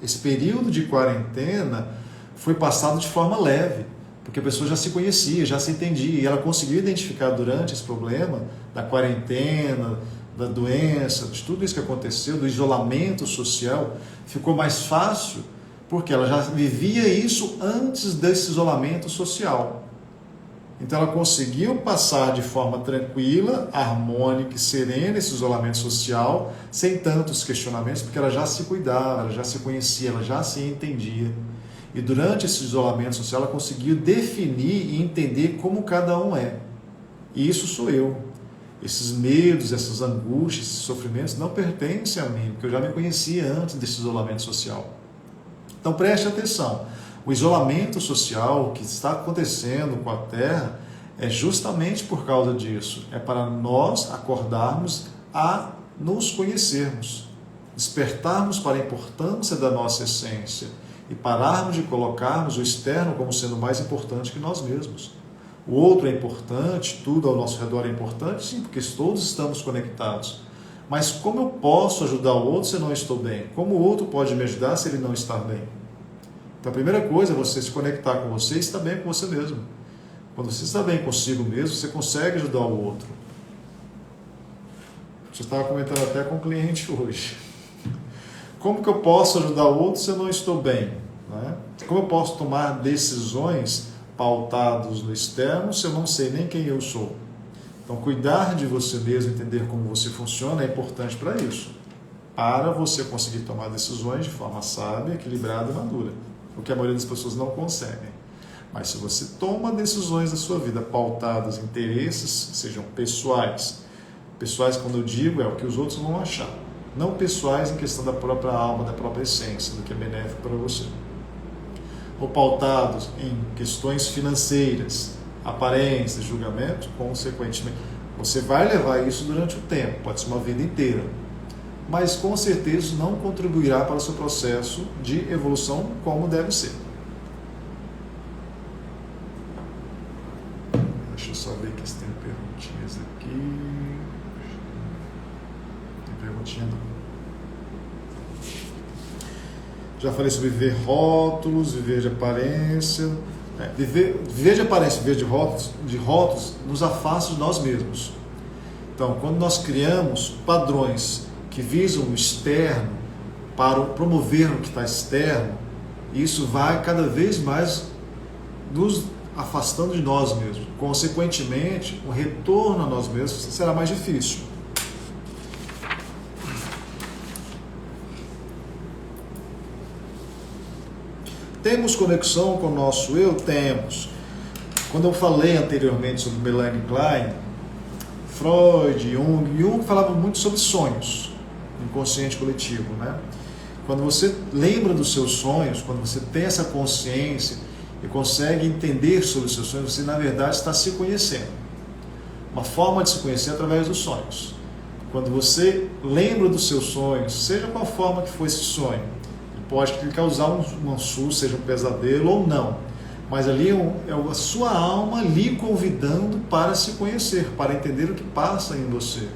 esse período de quarentena foi passado de forma leve, porque a pessoa já se conhecia, já se entendia, e ela conseguiu identificar durante esse problema da quarentena, da doença, de tudo isso que aconteceu, do isolamento social, ficou mais fácil, porque ela já vivia isso antes desse isolamento social. Então ela conseguiu passar de forma tranquila, harmônica e serena esse isolamento social, sem tantos questionamentos, porque ela já se cuidava, ela já se conhecia, ela já se entendia. E durante esse isolamento social ela conseguiu definir e entender como cada um é. E isso sou eu. Esses medos, essas angústias, esses sofrimentos não pertencem a mim, porque eu já me conhecia antes desse isolamento social. Então preste atenção. O isolamento social que está acontecendo com a Terra é justamente por causa disso. É para nós acordarmos a nos conhecermos, despertarmos para a importância da nossa essência e pararmos de colocarmos o externo como sendo mais importante que nós mesmos. O outro é importante, tudo ao nosso redor é importante, sim, porque todos estamos conectados. Mas como eu posso ajudar o outro se eu não estou bem? Como o outro pode me ajudar se ele não está bem? Então a primeira coisa é você se conectar com você e estar bem com você mesmo. Quando você está bem consigo mesmo, você consegue ajudar o outro. Você estava comentando até com um cliente hoje. Como que eu posso ajudar o outro se eu não estou bem? Né? Como eu posso tomar decisões pautadas no externo se eu não sei nem quem eu sou? Então cuidar de você mesmo, entender como você funciona é importante para isso. Para você conseguir tomar decisões de forma sábia, equilibrada e madura. O que a maioria das pessoas não conseguem. Mas se você toma decisões da sua vida pautadas em interesses, sejam pessoais, pessoais quando eu digo é o que os outros vão achar, não pessoais em questão da própria alma, da própria essência, do que é benéfico para você, ou pautados em questões financeiras, aparências, julgamento, consequentemente, você vai levar isso durante o tempo, pode ser uma vida inteira. Mas com certeza isso não contribuirá para o seu processo de evolução como deve ser. Deixa eu só ver aqui se tem perguntinhas aqui. Tem perguntinha não. Já falei sobre viver rótulos, viver de aparência. Viver de aparência, viver de rótulos nos afasta de nós mesmos. Então, quando nós criamos padrões que visam o externo, para promover o que está externo, isso vai cada vez mais nos afastando de nós mesmos. Consequentemente, o retorno a nós mesmos será mais difícil. Temos conexão com o nosso eu? Temos. Quando eu falei anteriormente sobre Melanie Klein, Freud, Jung falava muito sobre sonhos, inconsciente coletivo, né? Quando você lembra dos seus sonhos, quando você tem essa consciência e consegue entender sobre os seus sonhos, você na verdade está se conhecendo. Uma forma de se conhecer é através dos sonhos. Quando você lembra dos seus sonhos, seja qual forma que for esse sonho, ele pode lhe causar um susto, seja um pesadelo ou não, mas ali é a sua alma lhe convidando para se conhecer, para entender o que passa em você,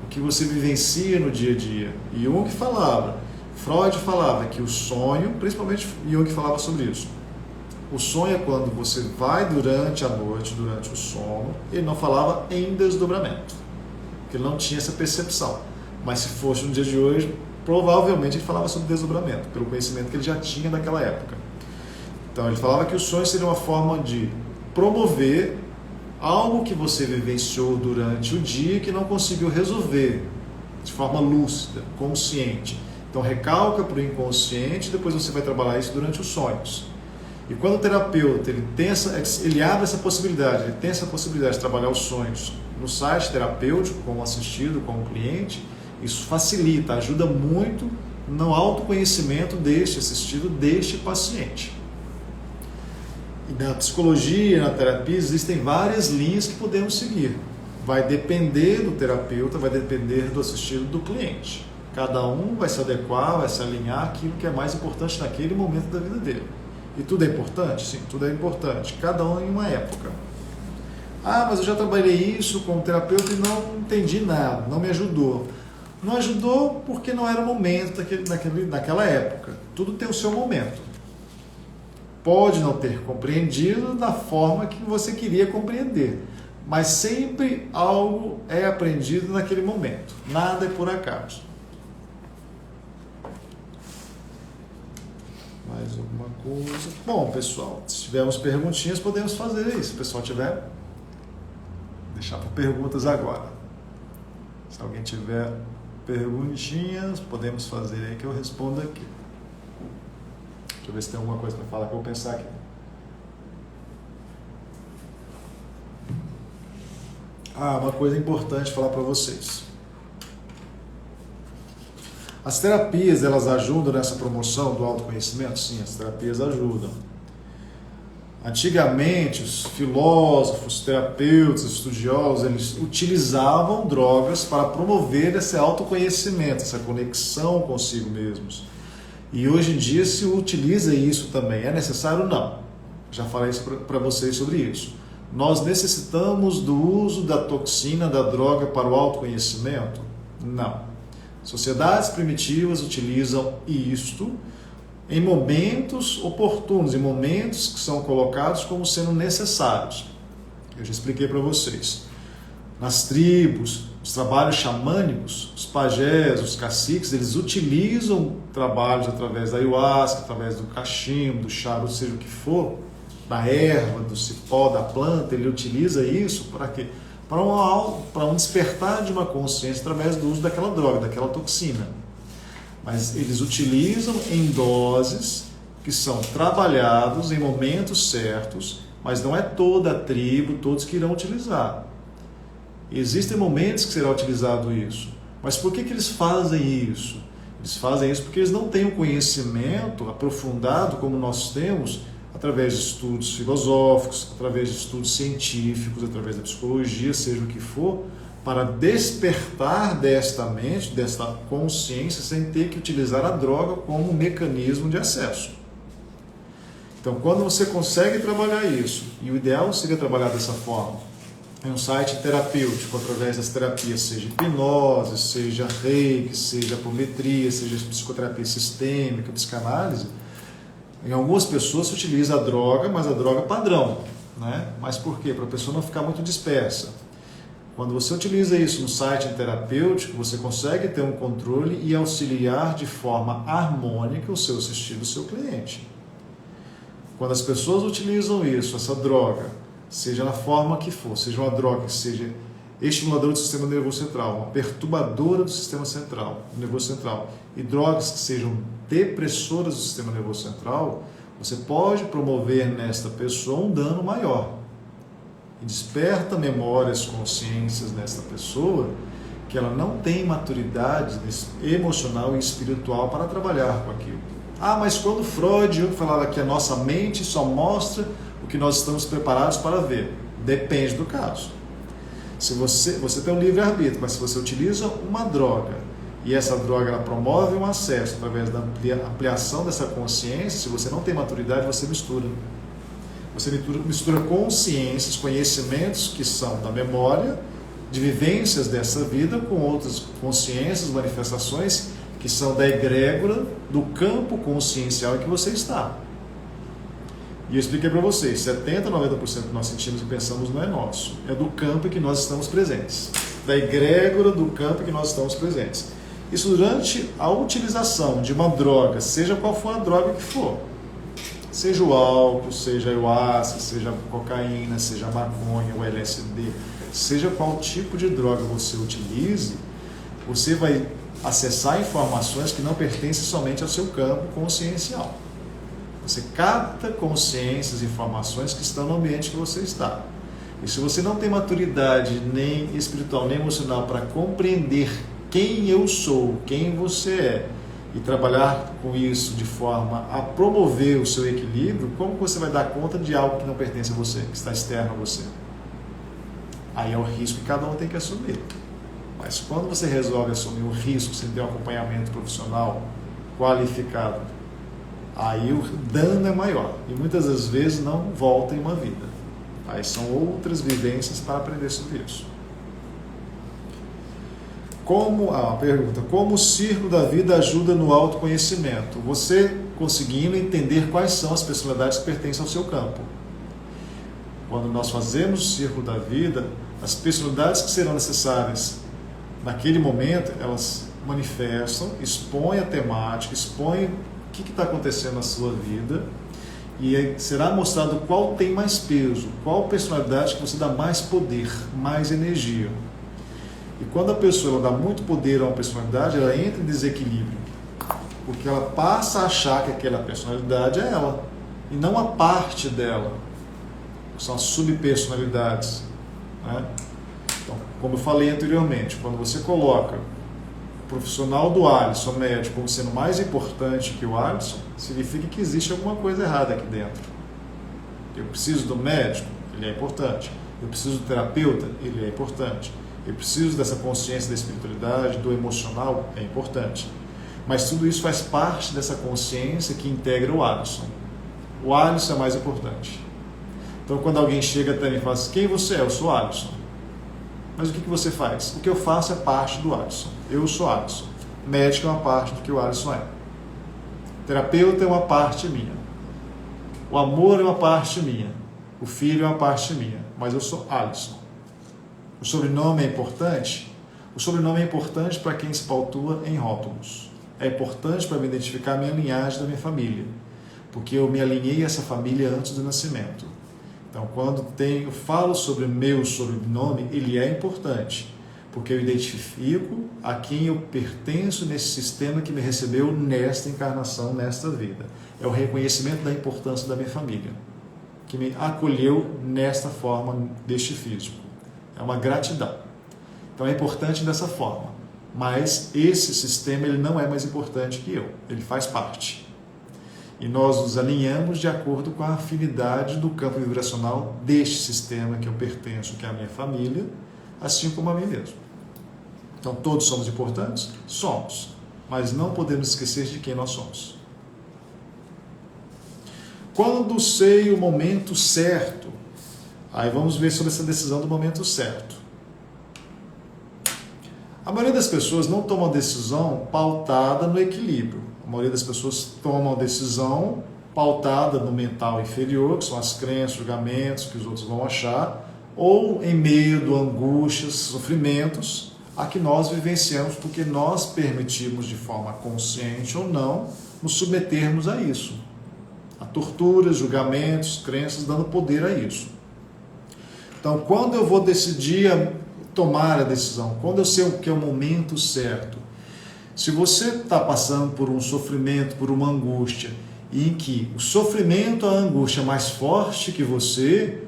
o que você vivencia no dia a dia. E Jung falava, Freud falava que o sonho, principalmente Jung falava sobre isso, O sonho é quando você vai durante a noite, durante o sono. Ele não falava em desdobramento, porque ele não tinha essa percepção. Mas se fosse no dia de hoje, provavelmente ele falava sobre desdobramento, pelo conhecimento que ele já tinha naquela época. Então ele falava que o sonho seria uma forma de promover algo que você vivenciou durante o dia que não conseguiu resolver de forma lúcida, consciente. Então recalca para o inconsciente, depois você vai trabalhar isso durante os sonhos. E quando o terapeuta ele abre essa possibilidade, ele tem essa possibilidade de trabalhar os sonhos no site terapêutico, como assistido, como cliente, isso facilita, ajuda muito no autoconhecimento deste assistido, deste paciente. E na psicologia, na terapia, existem várias linhas que podemos seguir. Vai depender do terapeuta, vai depender do assistido, do cliente. Cada um vai se adequar, vai se alinhar àquilo que é mais importante naquele momento da vida dele. E tudo é importante? Sim, tudo é importante. Cada um em uma época. Ah, mas eu já trabalhei isso com o terapeuta e não entendi nada, não me ajudou. Não ajudou porque não era o momento naquela época. Tudo tem o seu momento. Pode não ter compreendido da forma que você queria compreender, mas sempre algo é aprendido naquele momento. Nada é por acaso. Mais alguma coisa? Bom, pessoal, se tivermos perguntinhas, podemos fazer isso. Se o pessoal tiver, deixar por perguntas agora. Se alguém tiver perguntinhas, podemos fazer aí que eu respondo aqui. Deixa eu ver se tem alguma coisa para falar que eu vou pensar aqui. Uma coisa importante falar para vocês. As terapias, elas ajudam nessa promoção do autoconhecimento? Sim, as terapias ajudam. Antigamente, os filósofos, terapeutas, estudiosos, eles utilizavam drogas para promover esse autoconhecimento, essa conexão consigo mesmos. E hoje em dia se utiliza isso também. É necessário? Não. Já falei isso para vocês sobre isso. Nós necessitamos do uso da toxina, da droga para o autoconhecimento? Não. Sociedades primitivas utilizam isto em momentos oportunos, em momentos que são colocados como sendo necessários. Eu já expliquei para vocês. Nas tribos, os trabalhos xamânicos, os pajés, os caciques, eles utilizam trabalhos através da ayahuasca, através do cachimbo, do charu, seja o que for, da erva, do cipó, da planta. Ele utiliza isso para quê? Para um despertar de uma consciência através do uso daquela droga, daquela toxina. Mas eles utilizam em doses que são trabalhados em momentos certos, mas não é toda a tribo, todos que irão utilizar. Existem momentos que será utilizado isso. Mas por que eles fazem isso? Eles fazem isso porque eles não têm um conhecimento aprofundado como nós temos, através de estudos filosóficos, através de estudos científicos, através da psicologia, seja o que for, para despertar desta mente, desta consciência, sem ter que utilizar a droga como mecanismo de acesso. Então, quando você consegue trabalhar isso, e o ideal seria trabalhar dessa forma, em um site terapêutico, através das terapias, seja hipnose, seja reiki, seja apometria, seja psicoterapia sistêmica, psicanálise, em algumas pessoas se utiliza a droga, mas a droga padrão, né? Mas por quê? Para a pessoa não ficar muito dispersa. Quando você utiliza isso no site terapêutico, você consegue ter um controle e auxiliar de forma harmônica o seu assistido, o seu cliente. Quando as pessoas utilizam isso, essa droga, seja na forma que for, seja uma droga que seja estimuladora do sistema nervoso central, uma perturbadora do sistema central, nervoso central, e drogas que sejam depressoras do sistema nervoso central, você pode promover nesta pessoa um dano maior. E desperta memórias, consciências nesta pessoa que ela não tem maturidade emocional e espiritual para trabalhar com aquilo. Mas quando Freud falava que a nossa mente só mostra o que nós estamos preparados para ver. Depende do caso. Se você tem um livre-arbítrio, mas se você utiliza uma droga e essa droga ela promove um acesso através da ampliação dessa consciência, se você não tem maturidade, você mistura. Você mistura consciências, conhecimentos que são da memória, de vivências dessa vida, com outras consciências, manifestações que são da egrégora do campo consciencial em que você está. E eu expliquei para vocês, 70% a 90% que nós sentimos e pensamos não é nosso, é do campo em que nós estamos presentes, da egrégora do campo em que nós estamos presentes. Isso durante a utilização de uma droga, seja qual for a droga que for. Seja o álcool, seja a ayahuasca, seja a cocaína, seja a maconha, o LSD, seja qual tipo de droga você utilize, você vai acessar informações que não pertencem somente ao seu campo consciencial. Você capta consciências e informações que estão no ambiente que você está. E se você não tem maturidade nem espiritual nem emocional para compreender quem eu sou, quem você é, e trabalhar com isso de forma a promover o seu equilíbrio, como você vai dar conta de algo que não pertence a você, que está externo a você? Aí é o risco que cada um tem que assumir. Mas quando você resolve assumir o risco sem ter um acompanhamento profissional qualificado, aí o dano é maior. E muitas das vezes não volta em uma vida. Aí são outras vivências para aprender sobre isso. Pergunta, como o círculo da vida ajuda no autoconhecimento? Você conseguindo entender quais são as personalidades que pertencem ao seu campo. Quando nós fazemos o círculo da vida, as personalidades que serão necessárias naquele momento, elas manifestam, expõem a temática, expõem o que está acontecendo na sua vida, e será mostrado qual tem mais peso, qual personalidade que você dá mais poder, mais energia. E quando a pessoa ela dá muito poder a uma personalidade, ela entra em desequilíbrio, porque ela passa a achar que aquela personalidade é ela, e não a parte dela, que são as subpersonalidades, né? Então, como eu falei anteriormente, quando você coloca o profissional do Alisson, médico, como sendo mais importante que o Alisson, significa que existe alguma coisa errada aqui dentro. Eu preciso do médico, ele é importante. Eu preciso do terapeuta, ele é importante. Eu preciso dessa consciência da espiritualidade, do emocional, é importante. Mas tudo isso faz parte dessa consciência que integra o Alisson. O Alisson é mais importante. Então, quando alguém chega até mim e fala assim, quem você é? Eu sou Alisson. Mas o que você faz? O que eu faço é parte do Alisson. Eu sou Alisson. Médico é uma parte do que o Alisson é. Terapeuta é uma parte minha. O amor é uma parte minha. O filho é uma parte minha. Mas eu sou Alisson. O sobrenome é importante? O sobrenome é importante para quem se pautua em rótulos. É importante para me identificar a minha linhagem da minha família. Porque eu me alinhei a essa família antes do nascimento. Então, quando eu falo sobre o meu sobrenome, ele é importante, porque eu identifico a quem eu pertenço nesse sistema que me recebeu nesta encarnação, nesta vida. É o reconhecimento da importância da minha família, que me acolheu nesta forma, deste físico. É uma gratidão. Então, é importante dessa forma, mas esse sistema ele não é mais importante que eu, ele faz parte. E nós nos alinhamos de acordo com a afinidade do campo vibracional deste sistema que eu pertenço, que é a minha família, assim como a mim mesmo. Então, todos somos importantes? Somos. Mas não podemos esquecer de quem nós somos. Quando sei o momento certo? Aí vamos ver sobre essa decisão do momento certo. A maioria das pessoas não toma uma decisão pautada no equilíbrio. A maioria das pessoas toma uma decisão pautada no mental inferior, que são as crenças, julgamentos que os outros vão achar, ou em meio de angústias, sofrimentos, a que nós vivenciamos porque nós permitimos de forma consciente ou não nos submetermos a isso. A torturas, julgamentos, crenças, dando poder a isso. Então, quando eu vou decidir tomar a decisão, quando eu sei o que é o momento certo, se você está passando por um sofrimento, por uma angústia, e em que o sofrimento, a angústia é mais forte que você,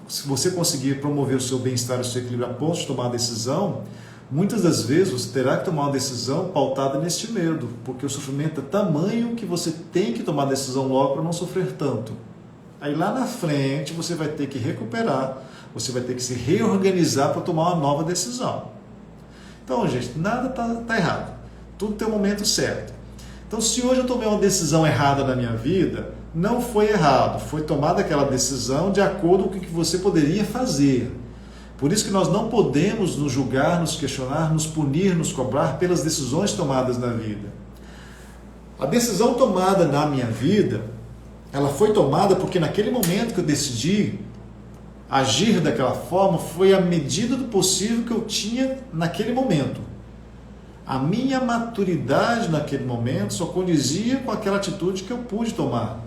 se você conseguir promover o seu bem-estar, o seu equilíbrio a ponto de tomar a decisão, muitas das vezes você terá que tomar uma decisão pautada neste medo, porque o sofrimento é tamanho que você tem que tomar a decisão logo para não sofrer tanto. Aí lá na frente você vai ter que recuperar, você vai ter que se reorganizar para tomar uma nova decisão. Então, gente, nada está errado. Tudo tem o momento certo. Então, se hoje eu tomei uma decisão errada na minha vida, não foi errado. Foi tomada aquela decisão de acordo com o que você poderia fazer. Por isso que nós não podemos nos julgar, nos questionar, nos punir, nos cobrar pelas decisões tomadas na vida. A decisão tomada na minha vida, Ela foi tomada porque naquele momento que eu decidi agir daquela forma, foi a medida do possível que eu tinha naquele momento. A minha maturidade naquele momento só condizia com aquela atitude que eu pude tomar.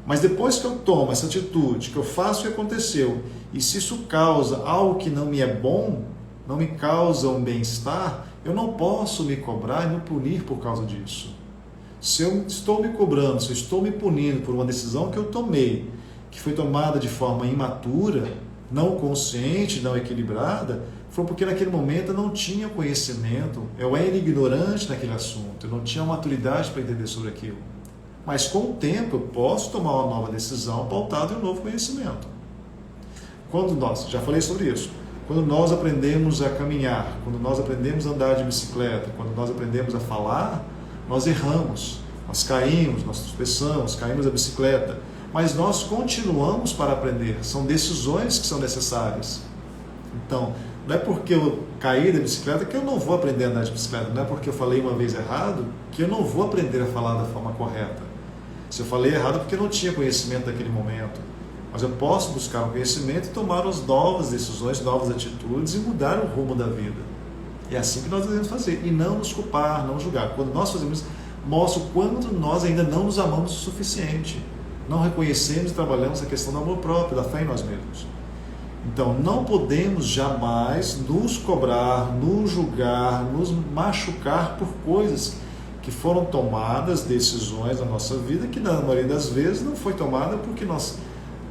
Mas depois que eu tomo essa atitude, que eu faço o que aconteceu, e se isso causa algo que não me é bom, não me causa um bem-estar, eu não posso me cobrar e me punir por causa disso. Se eu estou me cobrando, se eu estou me punindo por uma decisão que eu tomei, que foi tomada de forma imatura, não consciente, não equilibrada, foi porque naquele momento eu não tinha conhecimento, eu era ignorante naquele assunto, eu não tinha maturidade para entender sobre aquilo. Mas com o tempo eu posso tomar uma nova decisão pautada em um novo conhecimento. Quando nós, já falei sobre isso, quando nós aprendemos a caminhar, quando nós aprendemos a andar de bicicleta, quando nós aprendemos a falar, nós erramos, nós caímos, nós tropeçamos, caímos da bicicleta, mas nós continuamos para aprender, são decisões que são necessárias. Então, não é porque eu caí da bicicleta que eu não vou aprender a andar de bicicleta, não é porque eu falei uma vez errado que eu não vou aprender a falar da forma correta. Se eu falei errado é porque eu não tinha conhecimento naquele momento, mas eu posso buscar um conhecimento e tomar as novas decisões, novas atitudes e mudar o rumo da vida. É assim que nós devemos fazer, e não nos culpar, não julgar. Quando nós fazemos isso, mostra o quanto nós ainda não nos amamos o suficiente. Não reconhecemos e trabalhamos a questão do amor próprio, da fé em nós mesmos. Então, não podemos jamais nos cobrar, nos julgar, nos machucar por coisas que foram tomadas, decisões na nossa vida, que na maioria das vezes não foi tomada porque nós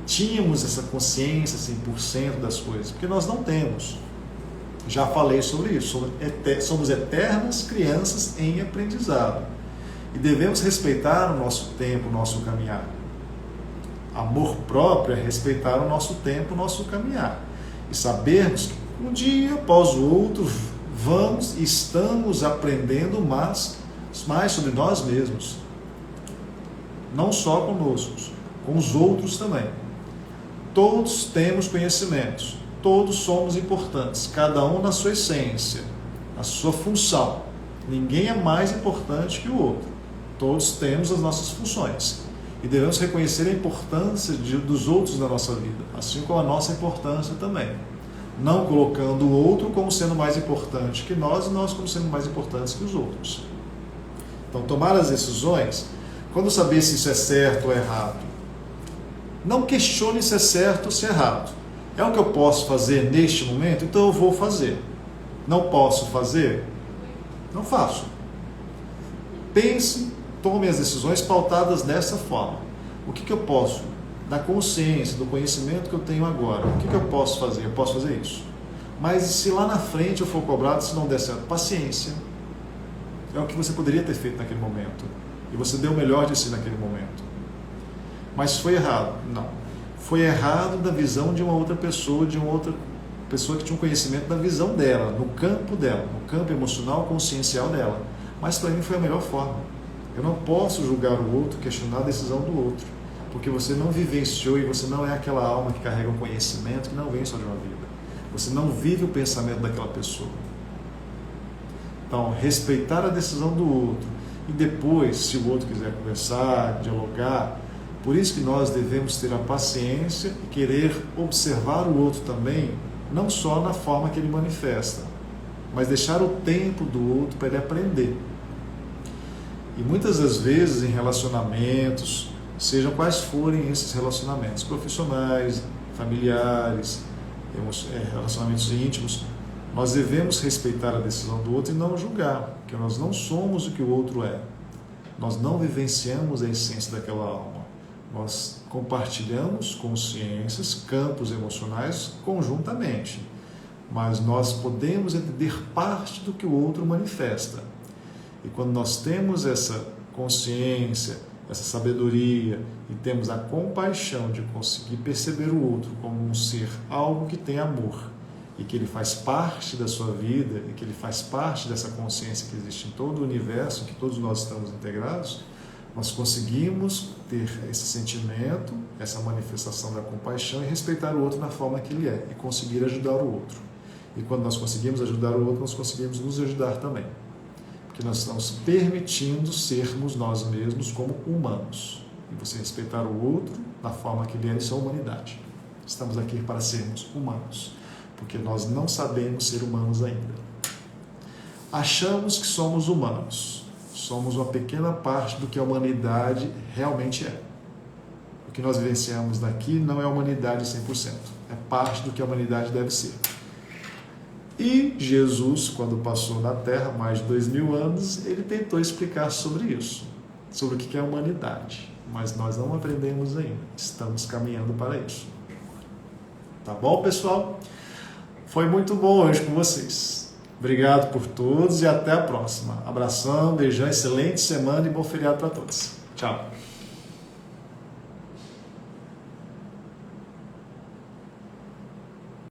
tínhamos essa consciência 100% das coisas, porque nós não temos. Já falei sobre isso, somos eternas crianças em aprendizado e devemos respeitar o nosso tempo, o nosso caminhar. Amor próprio é respeitar o nosso tempo, o nosso caminhar e sabermos que um dia após o outro vamos e estamos aprendendo mais sobre nós mesmos, não só conosco, com os outros também. Todos temos conhecimentos, todos somos importantes, cada um na sua essência, na sua função. Ninguém é mais importante que o outro. Todos temos as nossas funções e devemos reconhecer a importância dos outros na nossa vida, assim como a nossa importância também. Não colocando o outro como sendo mais importante que nós e nós como sendo mais importantes que os outros. Então, tomar as decisões, quando saber se isso é certo ou errado, não questione se é certo ou se é errado. É o que eu posso fazer neste momento? Então eu vou fazer. Não posso fazer? Não faço. Pense, tome as decisões pautadas dessa forma. O que eu posso, da consciência, do conhecimento que eu tenho agora, o que eu posso fazer? Eu posso fazer isso. Mas se lá na frente eu for cobrado, se não der certo, paciência. É o que você poderia ter feito naquele momento. E você deu o melhor de si naquele momento. Mas foi errado? Não. Foi errado da visão de uma outra pessoa, de uma outra pessoa que tinha um conhecimento da visão dela, no campo dela, no campo emocional, consciencial dela. Mas para mim foi a melhor forma. Eu não posso julgar o outro, questionar a decisão do outro, porque você não vivenciou e você não é aquela alma que carrega um conhecimento que não vem só de uma vida. Você não vive o pensamento daquela pessoa. Então, respeitar a decisão do outro e depois, se o outro quiser conversar, dialogar, por isso que nós devemos ter a paciência e querer observar o outro também, não só na forma que ele manifesta, mas deixar o tempo do outro para ele aprender. E muitas das vezes em relacionamentos, sejam quais forem esses relacionamentos, profissionais, familiares, relacionamentos íntimos, nós devemos respeitar a decisão do outro e não julgar, porque nós não somos o que o outro é. Nós não vivenciamos a essência daquela alma. Nós compartilhamos consciências, campos emocionais conjuntamente, mas nós podemos entender parte do que o outro manifesta. E quando nós temos essa consciência, essa sabedoria e temos a compaixão de conseguir perceber o outro como um ser, algo que tem amor, e que ele faz parte da sua vida, e que ele faz parte dessa consciência que existe em todo o universo, que todos nós estamos integrados, nós conseguimos ter esse sentimento, essa manifestação da compaixão e respeitar o outro na forma que ele é, e conseguir ajudar o outro. E quando nós conseguimos ajudar o outro, nós conseguimos nos ajudar também. Porque nós estamos permitindo sermos nós mesmos como humanos. e você respeitar o outro da forma que ele é em sua humanidade. Estamos aqui para sermos humanos, porque nós não sabemos ser humanos ainda. Achamos que somos humanos. Somos uma pequena parte do que a humanidade realmente é. O que nós vivenciamos daqui não é a humanidade 100%. É parte do que a humanidade deve ser. E Jesus, quando passou na Terra, mais de 2000 anos, ele tentou explicar sobre isso, sobre o que é a humanidade. Mas nós não aprendemos ainda. Estamos caminhando para isso. Tá bom, pessoal? Foi muito bom hoje com vocês. Obrigado por todos e até a próxima. Abração, beijão, excelente semana e bom feriado para todos. Tchau.